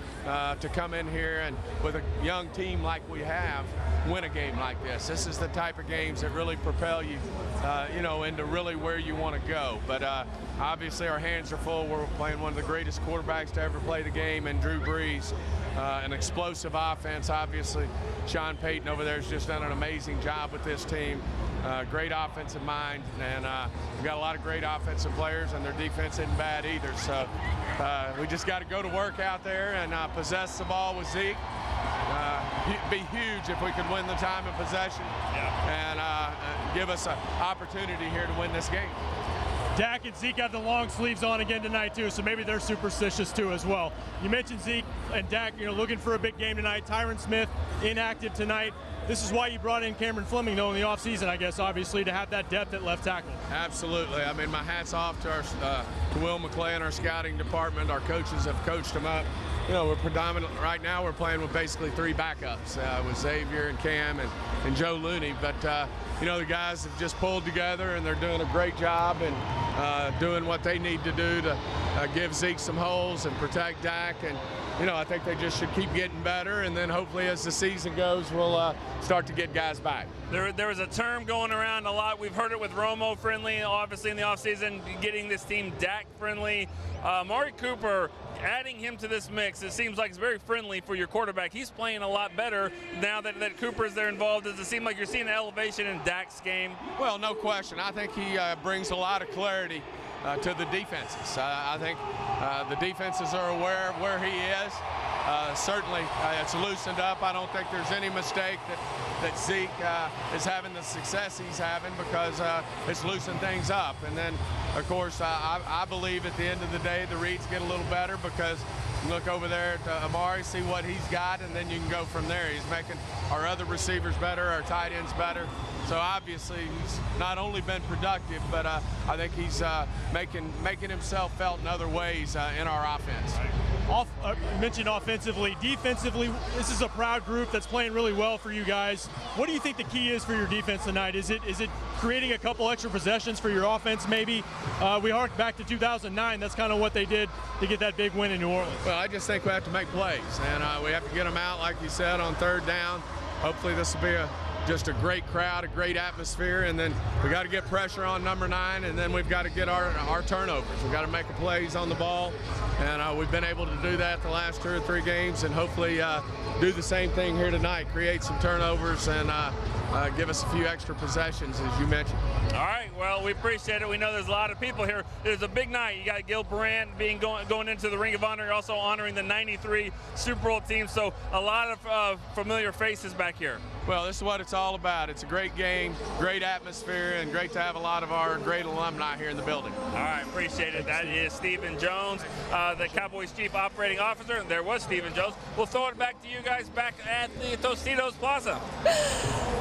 to come in here and with a young team like we have, win a game like this. This is the type of games that really propel you, into really where you want to go. But obviously our hands are full. We're playing one of the greatest quarterbacks to ever play the game in Drew Brees. An explosive offense, obviously. Sean Payton over there has just done an amazing job with this team. Great offensive mind, and we've got a lot of great offensive players, and their defense isn't bad either. So we just got to go to work out there and possess the ball with Zeke. It'd be huge if we could win the time of possession and give us an opportunity here to win this game. Dak and Zeke have the long sleeves on again tonight too, so maybe they're superstitious too as well. You mentioned Zeke and Dak, looking for a big game tonight. Tyron Smith inactive tonight. This is why you brought in Cameron Fleming, though, in the offseason, I guess, obviously, to have that depth at left tackle. Absolutely. I mean, my hat's off to to Will McClay and our scouting department. Our coaches have coached them up. We're predominant right now. We're playing with basically 3 backups with Xavier and Cam and Joe Looney. But the guys have just pulled together, and they're doing a great job and doing what they need to do to give Zeke some holes and protect Dak. And I think they just should keep getting better, and then hopefully as the season goes, we'll start to get guys back. There was a term going around a lot. We've heard it with Romo friendly, obviously in the offseason, getting this team Dak friendly. Amari Cooper, adding him to this mix, it seems like it's very friendly for your quarterback. He's playing a lot better now that Cooper's there involved. Does it seem like you're seeing an elevation in Dak's game? Well, no question. I think he brings a lot of clarity to the defenses. I think the defenses are aware of where he is. Certainly, it's loosened up. I don't think there's any mistake that Zeke is having the success he's having, because it's loosened things up. And then, of course, I believe at the end of the day, the reads get a little better, because you look over there at Amari, see what he's got, and then you can go from there. He's making our other receivers better, our tight ends better. So obviously he's not only been productive, but I think he's making himself felt in other ways in our offense. You mentioned offensively. Defensively, this is a proud group that's playing really well for you guys. What do you think the key is for your defense tonight? Is it creating a couple extra possessions for your offense maybe? We hark back to 2009. That's kind of what they did to get that big win in New Orleans. Well, I just think we have to make plays, and we have to get them out, like you said, on 3rd down. Hopefully this will be just a great crowd, a great atmosphere, and then we got to get pressure on number 9, and then we've got to get our turnovers. We've got to make plays on the ball, and we've been able to do that the last 2 or 3 games, and hopefully do the same thing here tonight, create some turnovers and give us a few extra possessions, as you mentioned. All right, well, we appreciate it. We know there's a lot of people here. There's a big night. You got Gil Brandt going into the Ring of Honor. You're also honoring the 93 Super Bowl team, so a lot of familiar faces back here. Well, this is what it's all about. It's a great game, great atmosphere, and great to have a lot of our great alumni here in the building. All right, appreciate it. That is Stephen Jones, the Cowboys Chief Operating Officer. There was Stephen Jones. We'll throw it back to you guys back at the Tostitos Plaza.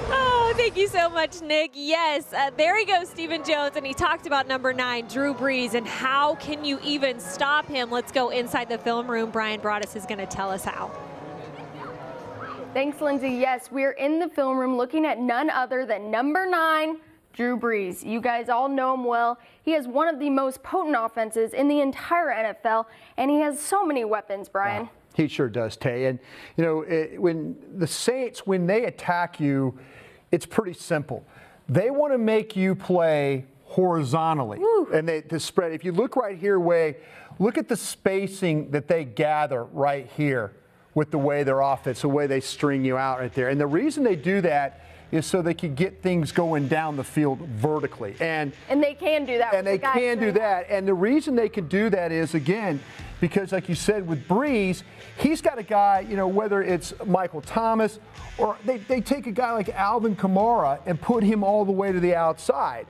Oh, thank you so much, Nick. Yes, there he goes, Stephen Jones, and he talked about number 9, Drew Brees, and how can you even stop him? Let's go inside the film room. Brian Broaddus is going to tell us how. Thanks, Lindsay. Yes, we're in the film room looking at none other than number 9, Drew Brees. You guys all know him well. He has one of the most potent offenses in the entire NFL, and he has so many weapons, Brian. Wow. He sure does, Tay. And, you know, when the Saints, when they attack you, it's pretty simple. They want to make you play horizontally. Woo. And to spread. If you look right here, look at the spacing that they gather right here with the way their offense, the way they string you out right there. And the reason they do that is so they can get things going down the field vertically. And they can do that. And they can do that. And the reason they can do that is, again, because like you said with Brees, he's got a guy, you know, whether it's Michael Thomas or they take a guy like Alvin Kamara and put him all the way to the outside.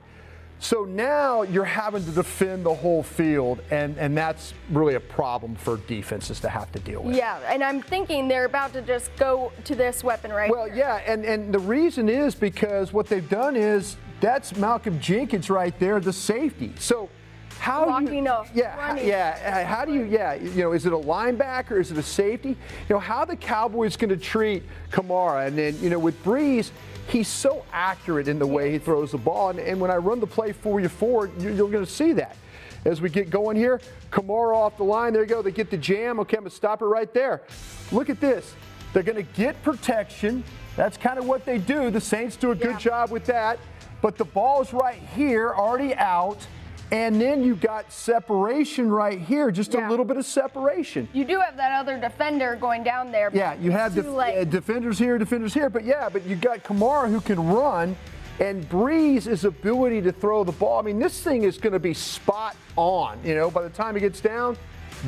So now you're having to defend the whole field, and that's really a problem for defenses to have to deal with. Yeah, and I'm thinking they're about to just go to this weapon right here. Well, yeah, and the reason is because what they've done is that's Malcolm Jenkins right there, the safety. So how do you, how do you, you know, is it a linebacker, is it a safety? You know, how are the Cowboys going to treat Kamara? And then, you know, with Brees, he's so accurate in the way he throws the ball. And when I run the play for you forward, you're going to see that. As we get going here, Kamara off the line. There you go. They get the jam. Okay, I'm going to stop it right there. Look at this. They're going to get protection. That's kind of what they do. The Saints do a good job with that. But the ball's right here, already out. And then you got separation right here, just a little bit of separation. You do have that other defender going down there. Yeah, you have defenders here, but you got Kamara who can run, and Brees' ability to throw the ball. I mean, this thing is going to be spot on. You know, by the time he gets down,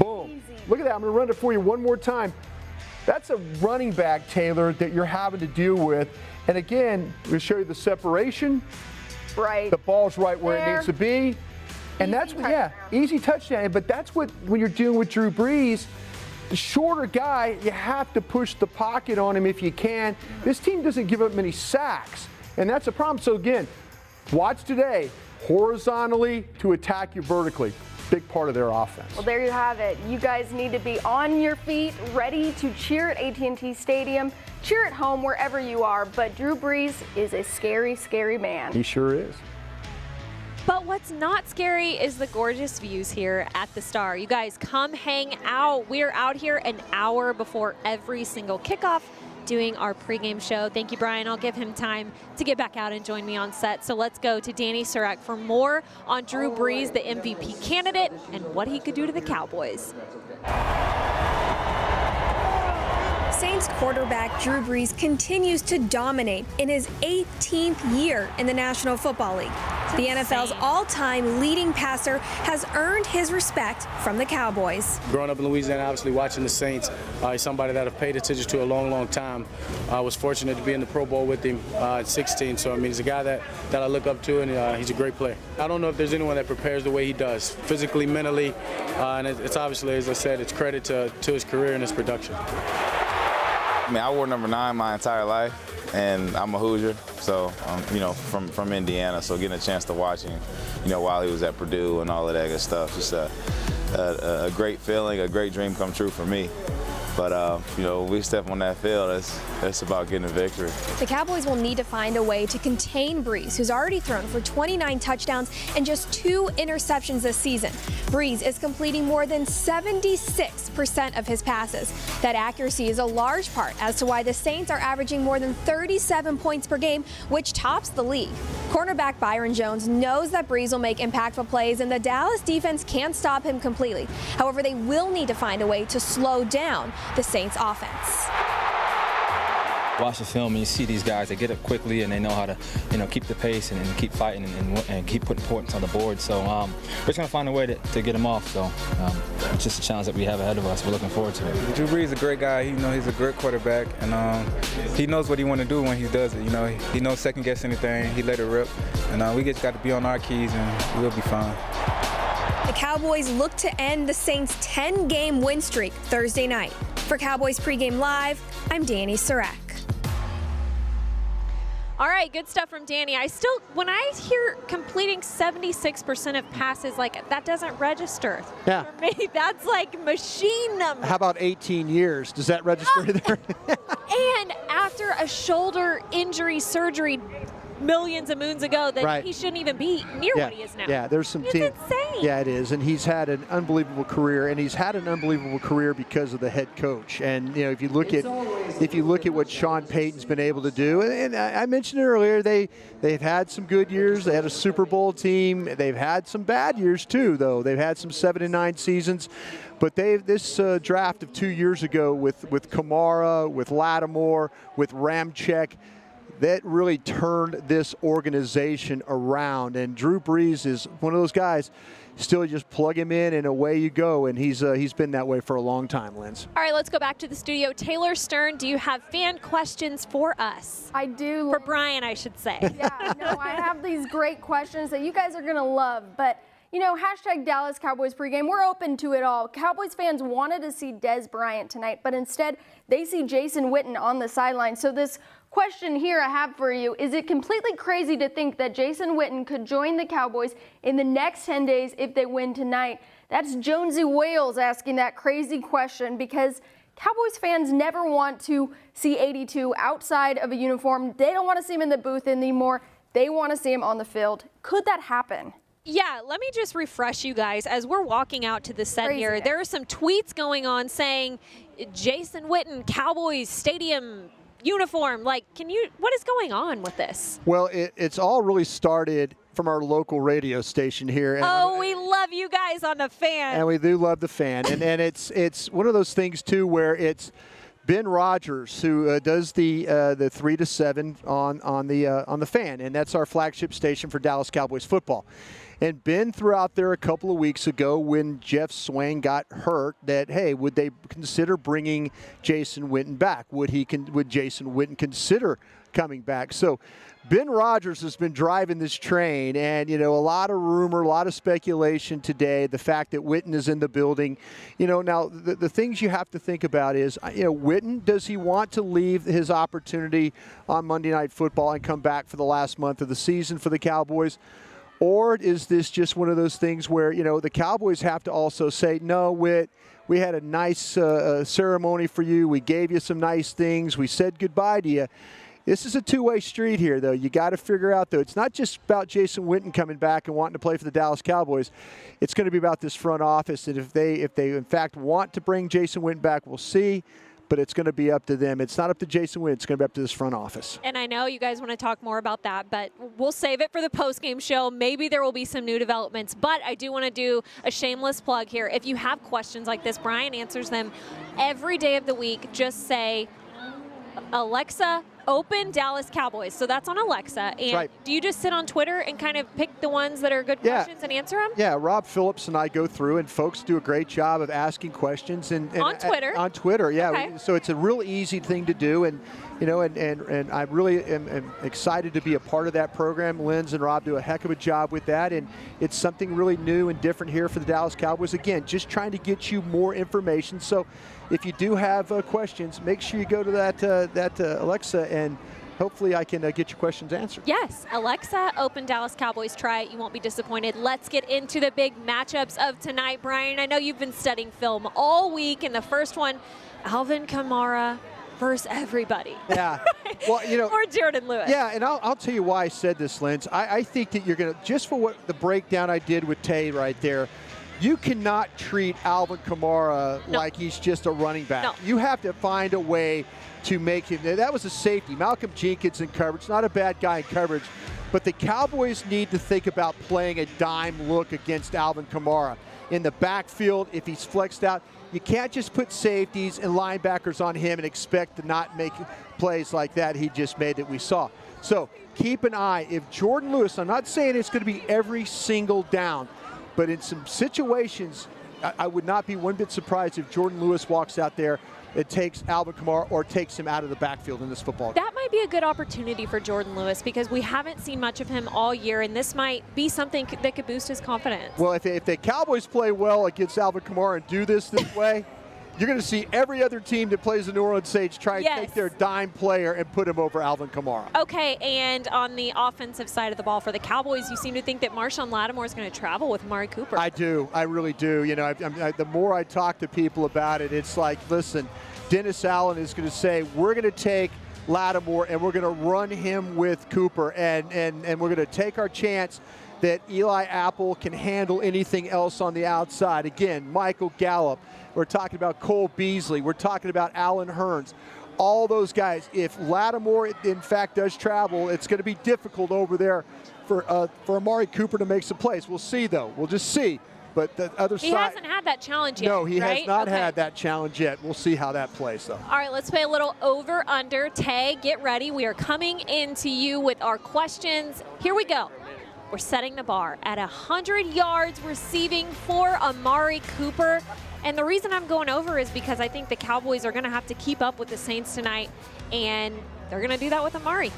boom. Easy. Look at that. I'm going to run it for you one more time. That's a running back, Taylor, that you're having to deal with. And again, we'll show you the separation. Right. The ball's right where it needs to be. And that's what, easy touchdown. But that's what, when you're dealing with Drew Brees, the shorter guy, you have to push the pocket on him if you can. This team doesn't give up many sacks, and that's a problem. So again, watch today, horizontally to attack you vertically. Big part of their offense. Well, there you have it. You guys need to be on your feet, ready to cheer at AT&T Stadium, cheer at home, wherever you are. But Drew Brees is a scary, scary man. He sure is. But what's not scary is the gorgeous views here at the Star. You guys come hang out. We're out here an hour before every single kickoff doing our pregame show. Thank you, Brian. I'll give him time to get back out and join me on set. So let's go to Danny Surek for more on Drew Brees, the MVP candidate, and what he could do to the Cowboys. Saints quarterback Drew Brees continues to dominate in his 18th year in the National Football League. The NFL's all-time leading passer has earned his respect from the Cowboys. Growing up in Louisiana, obviously watching the Saints, he's somebody that I've paid attention to a long, long time. I was fortunate to be in the Pro Bowl with him at 16, so I mean, he's a guy that I look up to, and he's a great player. I don't know if there's anyone that prepares the way he does, physically, mentally, and it's obviously, as I said, it's credit to his career and his production. I mean, I wore number 9 my entire life, and I'm a Hoosier, so you know, from Indiana. So getting a chance to watch him, you know, while he was at Purdue and all of that good stuff, just a great feeling, a great dream come true for me. But you know, when we step on that field, it's about getting a victory. The Cowboys will need to find a way to contain Brees, who's already thrown for 29 touchdowns and just 2 interceptions this season. Brees is completing more than 76% of his passes. That accuracy is a large part as to why the Saints are averaging more than 37 points per game, which tops the league. Cornerback Byron Jones knows that Brees will make impactful plays, and the Dallas defense can't stop him completely. However, they will need to find a way to slow down the Saints offense. watch the film and you see these guys, they get up quickly and they know how to, keep the pace and keep fighting and keep putting points on the board. So we're just going to find a way to get them off. So it's just a challenge that we have ahead of us. We're looking forward to it. Drew Brees is a great guy. He's a great quarterback, and he knows what he wants to do when he does it. He knows second guess anything. He let it rip, and we just got to be on our keys, and we'll be fine. The Cowboys look to end the Saints' 10-game win streak Thursday night. For Cowboys Pregame Live, I'm Danny Sarek. All right, good stuff from Danny. When I hear completing 76% of passes, that doesn't register. Yeah. For me, that's like machine number. How about 18 years? Does that register there? And after a shoulder injury surgery millions of moons ago, that he shouldn't even be near what he is now. Yeah, there's some it's team. insane. Yeah, it is, and he's had an unbelievable career, and he's had an unbelievable career because of the head coach. And if you look at what Sean Payton's been able to do, and I mentioned it earlier, they've had some good years. They had a Super Bowl team. They've had some bad years too, though. They've had some 7-9 seasons. But this draft of 2 years ago with KAMARA, with LATTIMORE, with Ramczyk, that really turned this organization around. And Drew Brees is one of those guys, still just plug him in and away you go. And he's been that way for a long time, Linz. All right, let's go back to the studio. Taylor Stern, do you have fan questions for us? I do. For Brian, I should say. Yeah, no, I have these great questions that you guys are going to love. But, hashtag Dallas Cowboys pregame, we're open to it all. Cowboys fans wanted to see Dez Bryant tonight, but instead they see Jason Witten on the sideline. So this question here I have for you, is it completely crazy to think that Jason Witten could join the Cowboys in the next 10 days if they win tonight? That's Jonesy Wales asking that crazy question, because Cowboys fans never want to see 82 outside of a uniform. They don't want to see him in the booth anymore. They want to see him on the field. Could that happen? Yeah, let me just refresh you guys. As we're walking out to the set here, there are some tweets going on saying Jason Witten, Cowboys Stadium uniform. What is going on with this? Well, it's all really started from our local radio station here. And we love you guys on the Fan. And we do love the Fan. and it's one of those things, too, where it's Ben Rogers, who does the 3 to 7 on the Fan, and that's our flagship station for Dallas Cowboys football. And Ben threw out there a couple of weeks ago when Jeff Swain got hurt that, hey, would they consider bringing Jason Witten back? Would Jason Witten consider coming back? So Ben Rogers has been driving this train, and, a lot of rumor, a lot of speculation today, the fact that Witten is in the building. Now the things you have to think about is, Witten, does he want to leave his opportunity on Monday Night Football and come back for the last month of the season for the Cowboys? Or is this just one of those things where, the Cowboys have to also say, no, Whit, we had a nice ceremony for you. We gave you some nice things. We said goodbye to you. This is a two-way street here, though. You got to figure out, though, it's not just about Jason Witten coming back and wanting to play for the Dallas Cowboys. It's going to be about this front office. And if they in fact want to bring Jason Witten back, we'll see. But it's going to be up to them. It's not up to Jason Witten. It's going to be up to this front office. And I know you guys want to talk more about that, but we'll save it for the post-game show. Maybe there will be some new developments. But I do want to do a shameless plug here. If you have questions like this, Brian answers them every day of the week. Just say, Alexa, open Dallas Cowboys. So that's on Alexa. And do you just sit on Twitter and kind of pick the ones that are good questions and answer them? Yeah, Rob Phillips and I go through, and folks do a great job of asking questions. And on Twitter? On Twitter, yeah. Okay. So it's a real easy thing to do. And, and I really am excited to be a part of that program. Linz and Rob do a heck of a job with that. And it's something really new and different here for the Dallas Cowboys. Again, just trying to get you more information. So if you do have questions, make sure you go to that Alexa, and hopefully I can get your questions answered. Yes, Alexa, open Dallas Cowboys. Try it. You won't be disappointed. Let's get into the big matchups of tonight. Brian, I know you've been studying film all week, and the first one, ALVIN KAMARA versus everybody. Yeah. Well, or Jordan Lewis. Yeah, and I'll tell you why I said this, Linz. I think that you're going to, just for what the breakdown I did with Tay right there, you cannot treat ALVIN KAMARA like he's just a running back. No. You have to find a way to make him. That was a safety. Malcolm Jenkins in coverage, not a bad guy in coverage, but the Cowboys need to think about playing a dime look against ALVIN KAMARA. in the backfield if he's flexed out. You can't just put safeties and linebackers on him and expect to not make plays like that he just made that we saw. So keep an eye. If Jordan Lewis, I'm not saying it's going to be every single down, but in some situations, I would not be one bit surprised if Jordan Lewis walks out there, it takes ALVIN KAMARA or takes him out of the backfield in this football game. That might be a good opportunity for Jordan Lewis because we haven't seen much of him all year, and this might be something that could boost his confidence. Well, if the Cowboys play well against ALVIN KAMARA and do this way, you're going to see every other team that plays the New Orleans Saints try to take their dime player and put him over ALVIN KAMARA. Okay, and on the offensive side of the ball for the Cowboys, you seem to think that MARSHON LATTIMORE is going to travel with Amari Cooper. I do. I really do. You know, the more I talk to people about it, it's like, listen, Dennis Allen is going to say, we're going to take Lattimore and we're going to run him with Cooper, and we're going to take our chance that Eli Apple can handle anything else on the outside. Again, Michael Gallup. We're talking about Cole Beasley. We're talking about Allen Hurns. All those guys. If Lattimore, in fact, does travel, it's going to be difficult over there for Amari Cooper to make some plays. We'll see, though. We'll just see. But the other side. He hasn't had that challenge yet. No, he right? has not had that challenge yet. We'll see how that plays, though. All right, let's play a little over-under. Tay, get ready. We are coming into you with our questions. Here we go. We're setting the bar at 100 yards receiving for Amari Cooper. And the reason I'm going over is because I think the Cowboys are going to have to keep up with the Saints tonight, and they're going to do that with Amari.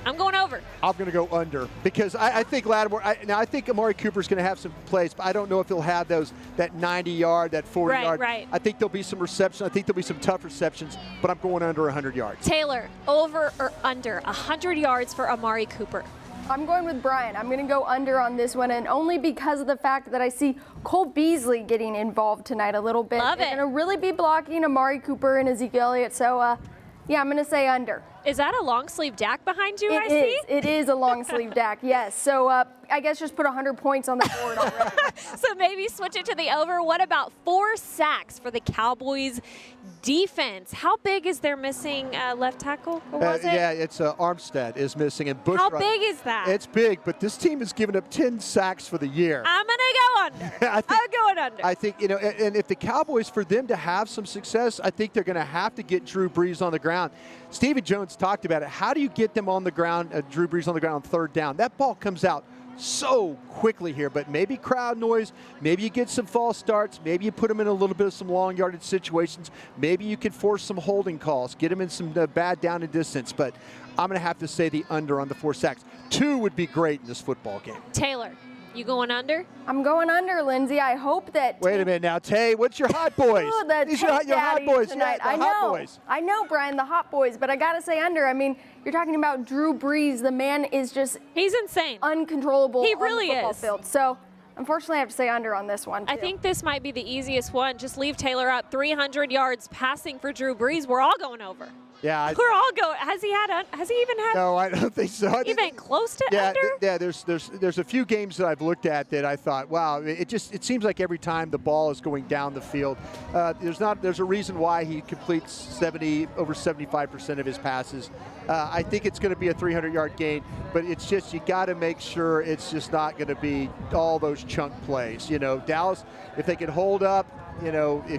I'm going over. I'm going to go under because I think Lattimore. I think Amari Cooper's going to have some plays, but I don't know if he'll have that 90-yard, that 40-yard. Right. I think there'll be some reception. I think there'll be some tough receptions, but I'm going under 100 yards. Taylor, over or under 100 yards for Amari Cooper? I'm going with Brian. I'm going to go under on this one, and only because of the fact that I see Cole Beasley getting involved tonight a little bit. Love it. They're going to really be blocking Amari Cooper and Ezekiel Elliott, so yeah, I'm going to say under. Is that a long sleeve Dak behind you? It is a long sleeve Dak, yes. So I guess just put 100 points on the board already. So maybe switch it to the over. What about 4 sacks for the Cowboys defense? How big is their missing left tackle? Or was it? Yeah, it's Armstead is missing. And Bush. How big is that? It's big, but this team has given up 10 sacks for the year. I'm going to go under. I'm going under. I think, and if the Cowboys, for them to have some success, I think they're going to have to get Drew Brees on the ground. Stephen Jones talked about it. How do you get them on the ground, Drew Brees on the ground on third down? That ball comes out so quickly here, but maybe crowd noise, maybe you get some false starts, maybe you put them in a little bit of some long yardage situations, maybe you can force some holding calls, get them in some bad down and distance, but I'm going to have to say the under on the 4 sacks. 2 would be great in this football game. Taylor, you going under? I'm going under, Lindsay. I hope that. Wait a minute now, Tay. What's your hot boys? These are your hot boys tonight. Yeah, the hot boys. I know, Brian, the hot boys, but I got to say under. I mean, you're talking about Drew Brees. The man is just. He's insane. Uncontrollable. He really on the football is. Field. So, unfortunately, I have to say under on this one, too. I think this might be the easiest one. Just leave Taylor up 300 yards passing for Drew Brees. We're all going over. Yeah, we're all going. Has he even had? No, I don't think so. Even close to under? Yeah. There's a few games that I've looked at that I thought, wow, it seems like every time the ball is going down the field, there's a reason why he completes over 75% of his passes. I think it's going to be a 300-yard gain, but it's just you got to make sure it's just not going to be all those chunk plays. You know, Dallas, if they can hold up,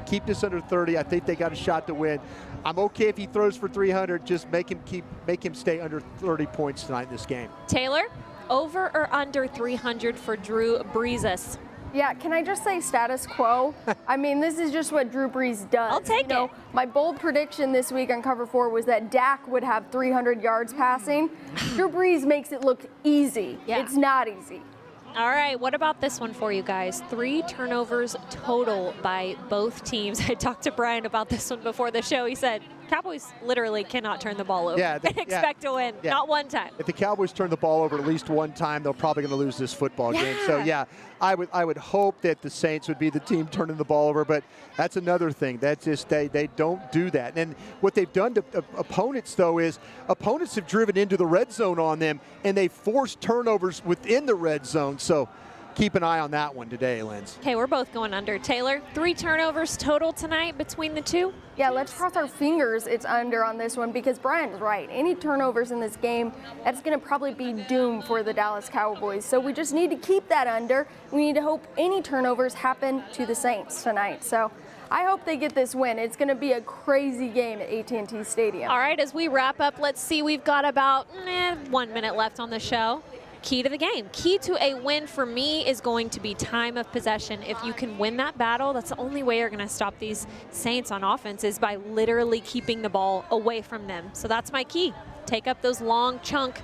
keep this under 30, I think they got a shot to win. I'm okay if he throws for 300. Just make him stay under 30 points tonight in this game. Taylor, over or under 300 for Drew Brees? Yeah, can I just say status quo? I mean, this is just what Drew Brees does. I'll take it. My bold prediction this week on Cover 4 was that Dak would have 300 yards passing. Drew Brees makes it look easy. Yeah. It's not easy. All right, what about this one for you guys? 3 turnovers total by both teams. I talked to Brian about this one before the show. He said, Cowboys literally cannot turn the ball over and expect to win. Yeah. Not one time. If the Cowboys turn the ball over at least one time, they're probably going to lose this football game. So, yeah, I would hope that the Saints would be the team turning the ball over, but that's another thing. That's just they don't do that. And what they've done to opponents, though, is opponents have driven into the red zone on them, and they forced turnovers within the red zone. So keep an eye on that one today, Linz. Okay, we're both going under. Taylor, 3 turnovers total tonight between the two. Yeah, let's cross our fingers it's under on this one because Brian's right. Any turnovers in this game, that's going to probably be doom for the Dallas Cowboys. So we just need to keep that under. We need to hope any turnovers happen to the Saints tonight. So I hope they get this win. It's going to be a crazy game at AT&T Stadium. All right, as we wrap up, let's see. We've got about 1 minute left on the show. Key to the game. Key to a win for me is going to be time of possession. If you can win that battle, that's the only way you're going to stop these Saints on offense is by literally keeping the ball away from them. So that's my key. Take up those long chunk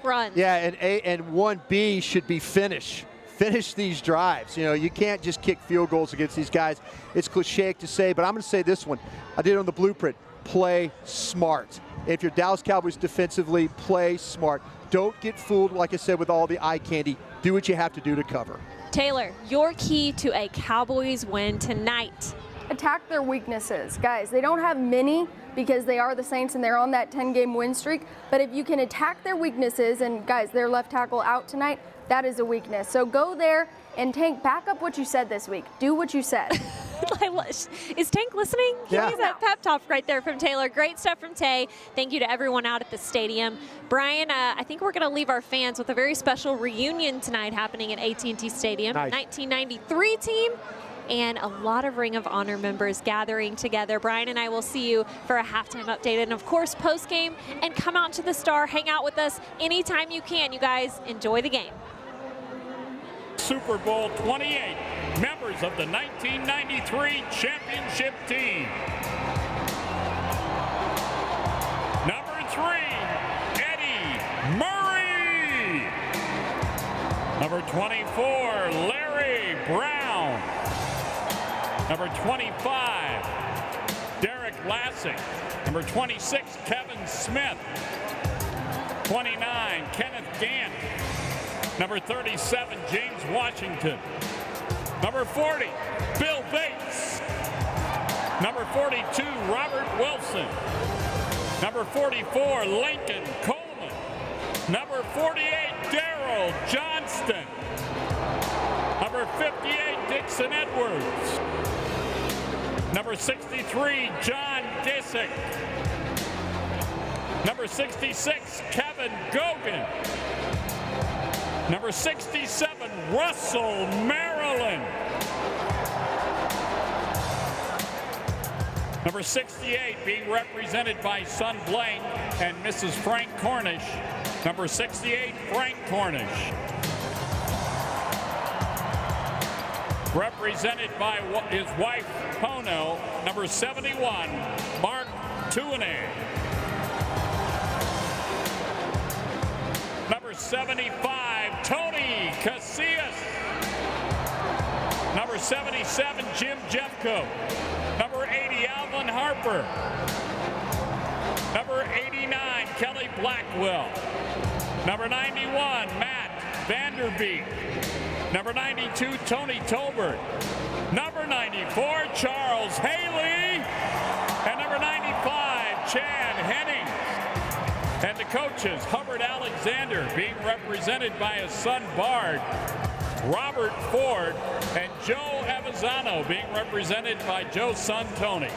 runs. Yeah, and 1B should be finish these drives. You know, you can't just kick field goals against these guys. It's cliche to say, but I'm going to say this one. I did it on the blueprint. Play smart. If you're Dallas Cowboys defensively, play smart. Don't get fooled, like I said, with all the eye candy. Do what you have to do to cover. Taylor, your key to a Cowboys win tonight. Attack their weaknesses. Guys, they don't have many because they are the Saints and they're on that 10-game win streak. But if you can attack their weaknesses, and guys, their left tackle out tonight, that is a weakness. So go there and Tank, back up what you said this week. Do what you said. Is Tank listening? Yeah. He's that pep talk right there from Taylor. Great stuff from Tay. Thank you to everyone out at the stadium. Brian, I think we're going to leave our fans with a very special reunion tonight happening at AT&T Stadium. Nice. 1993 team and a lot of Ring of Honor members gathering together. Brian and I will see you for a halftime update and, of course, post-game. And come out to the Star. Hang out with us anytime you can. You guys enjoy the game. Super Bowl 28, members of the 1993 championship team. Number 3, Eddie Murray. Number 24, Larry Brown. Number 25, Derek Lassick. Number 26, Kevin Smith. 29, Kenneth Gant. Number 37, James Washington. Number 40, Bill Bates. Number 42, Robert Wilson. Number 44, Lincoln Coleman. Number 48, Darrell Johnston. Number 58, Dixon Edwards. Number 63, John Disick. Number 66, Kevin Gogan. Number 67, Russell Maryland. Number 68, being represented by son Blaine and Mrs. Frank Cornish. Number 68, Frank Cornish. Represented by his wife, Pono. Number 71, Mark Tuane. Number 75, Tony Casillas. Number 77, Jim Jeffco. Number 80, Alvin Harper. Number 89, Kelly Blackwell. Number 91, Matt Vanderbeek. Number 92, Tony Tolbert. Number 94, Charles Haley. And number 95, Chad Henning. And the coaches, Hubbard Alexander, being represented by his son Bard, Robert Ford, and Joe Avizano, being represented by Joe's son Tony.